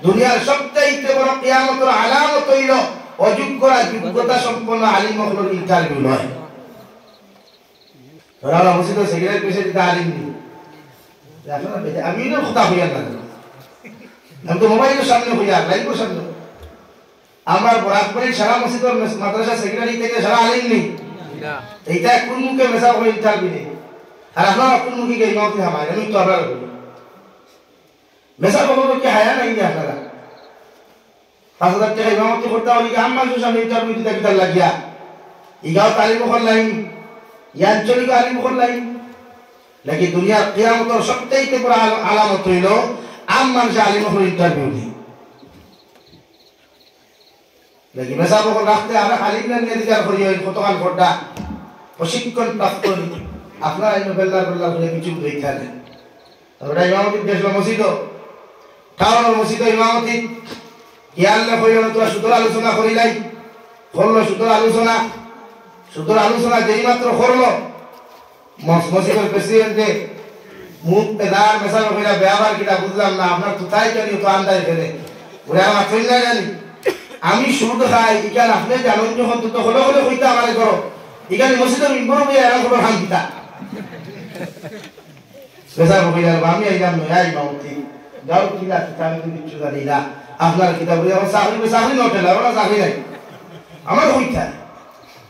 দুনিয়ার সবচাইতে বড় কিয়ামতের আলামত হইল অযোগ্যরা যোগ্যতা সম্পন্ন আলিম হলোর ইন্টারভিউ নয়। ওরা মসজিদ সেক্রেটারি পেশে দিতে আলিম নেই, আমি না কথা হইয়া না, আমি তো মোবাইলের সামনে হইয়া লাইভের সামনে। আমার বরাকবাড়ির সারা মসজিদের মাদ্রাসা সেক্রেটারি থেকে সারা আলিম নেই, এইটা কোন মুখে মেসা হয়ে ইন্টারভিউ নেই। আর আপনারা কোন মুখে গিয়ে ইমামতি হামায়, আমি তো আপনারা বলি মেসা বলবো কি হায়া নাই আপনারা 5,000 টাকা ইমামতি করতে হলে কি আমার সামনে ইন্টারভিউ দিতে কিতাব লাগিয়া ইগাও তালিম করলাইন ইয়াঞ্চলিক আলিম করলাইন নাকি দুনিয়ার কিয়ামতের সবচেয়ে বড় আলামত হইল আম মানুষ আলিম করে ইন্টারভিউ নেই নাকি মেসা বকল রাখতে আমরা আলিমরা নিয়ে দিকার করি ওই কতকাল ফোটা প্রশিক্ষণ প্রাপ্ত আপনারা এই বেল্লার করে কিছু দেখালেন। ওটা ইমামতি দেখলো মসজিদ কারণ মসজিদ ইমামতি ইয়াল্লা কইলো তোরা সুতর আলোচনা করিলাই করলো সুতর আলোচনা যেই মাত্র করলো মসজিদের প্রেসিডেন্টে মুখ পেদার মেসাল কইরা ব্যবহার কিটা বুঝলাম না আপনার তো তাই জানি তো আন্দাজ ফেলে ওরে আমার ফেল না জানি আমি সুদ খাই ইকান আপনি জানেন যখন তো হলো কইতা আমারে করো ইকান মসজিদের মিম্বর হয়ে এরা কোনো হাম দিতা মেসাল কইরা আমি আইলাম নয় ইমামতি যাও ঠিক আছে আমি কিছু জানি না আপনার কিতাব আমার চাকরি নটে ওরা চাকরি নাই আমার হইতা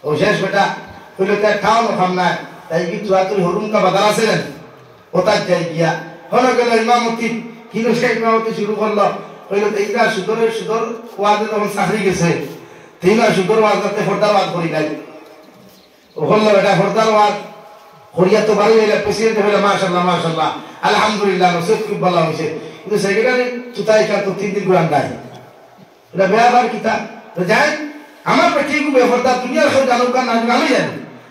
ও শেষ বেটা কইলে তাই খাওয়ানো খাম না তাই কি তুই হরুমকা বাজার আছে না ওটার যাই গিয়া হলো গেল ইমামতি কিলো সে ইমামতি শুরু করলো কইলো এইটা সুদর ওয়াজে তখন চাকরি গেছে তিনটা সুদর ওয়াজ করতে ফোরদার ওয়াজ করি নাই ও হলো বেটা ফোরদার ওয়াজ করিয়া তো ভালো হইলে প্রেসিডেন্ট হইলে মাশাআল্লাহ আলহামদুলিল্লাহ নসিব খুব ভালো হয়েছে কিন্তু সেক্রেটারি তুতাই তো 3 দিন গুরান নাই এটা ব্যবহার কিতা তো যাই আমার পেটি কো ব্যবহারটা দুনিয়ার সব জানো কান না আমি জানি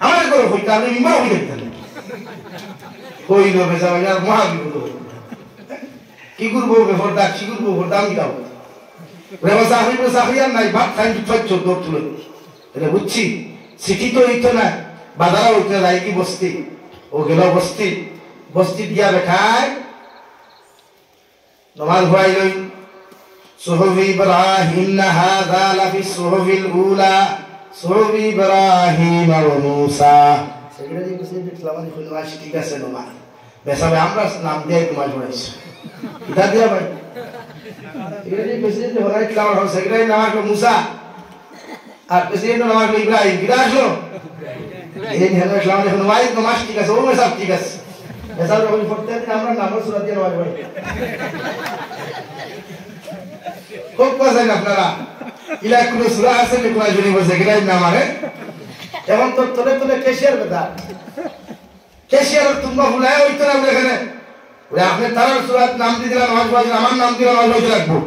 আমার করে হইতা আমি ইমাম হই দেখতেন কই নো বেজা ইয়ার মহাবিপদ কি করবো ব্যবহারটা কি করবো ব্যবহারটা আমি দাও রেবা সাহিব নাই ভাত খাই ছচ্ছ দর তুলে এটা বুঝছি সিটি তো হইতো না বাজারা হইতো না কি বস্তি ও গেল বস্তি দিয়া বেখায় নমাজ পড়াইলেন সুহুফ ইব্রাহিম হাযা লাফি সুহুফিল উলা সুহুফ ইব্রাহিম ওয়া মূসা সেগুলা যে কিছু ইসলামানি কইলো আজ ঠিক আছে নমাজ বেসাবে আমরা নাম দিয়ে নমাজ পড়াইছি কিতা দিয়া ভাই এগুলা যে প্রেসিডেন্ট হলাই ইসলাম হল সেগুলাই নাম হলো মূসা আর প্রেসিডেন্ট নাম হলো ইব্রাহিম কিতা আসলো এই হলো ইসলামানি নমাজ ঠিক আছে ও সব ঠিক আছে ऐसा लोग पढ़ते हैं আমরা নামাজ সূরা দিয়ে নামাজ পড়ি খুব পছন্দ আপনারা ইলা কোন সূরা আছে নি কোরআন শরীফ আছে কিনা না মানে এখন তো তোলে কেশিয়ার কথা কেশিয়ার তোমরা ভুলায় হইতো না এখানে ওরে আপনি তার সূরা নাম দিয়ে দিলেন নামাজ পড়ি আমার নাম দিয়ে নামাজ পড়তে লাগবো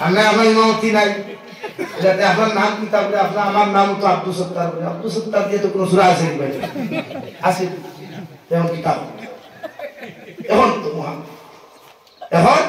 আমরা আমার ইমামতি নাই যাতে আপনার নাম কিতাব বলে আপনার আমার নাম তো আব্দুল সত্তার দিয়ে তো কোন সূরা আছে নি ভাই আছে এখন কিতাব এখন তো এখন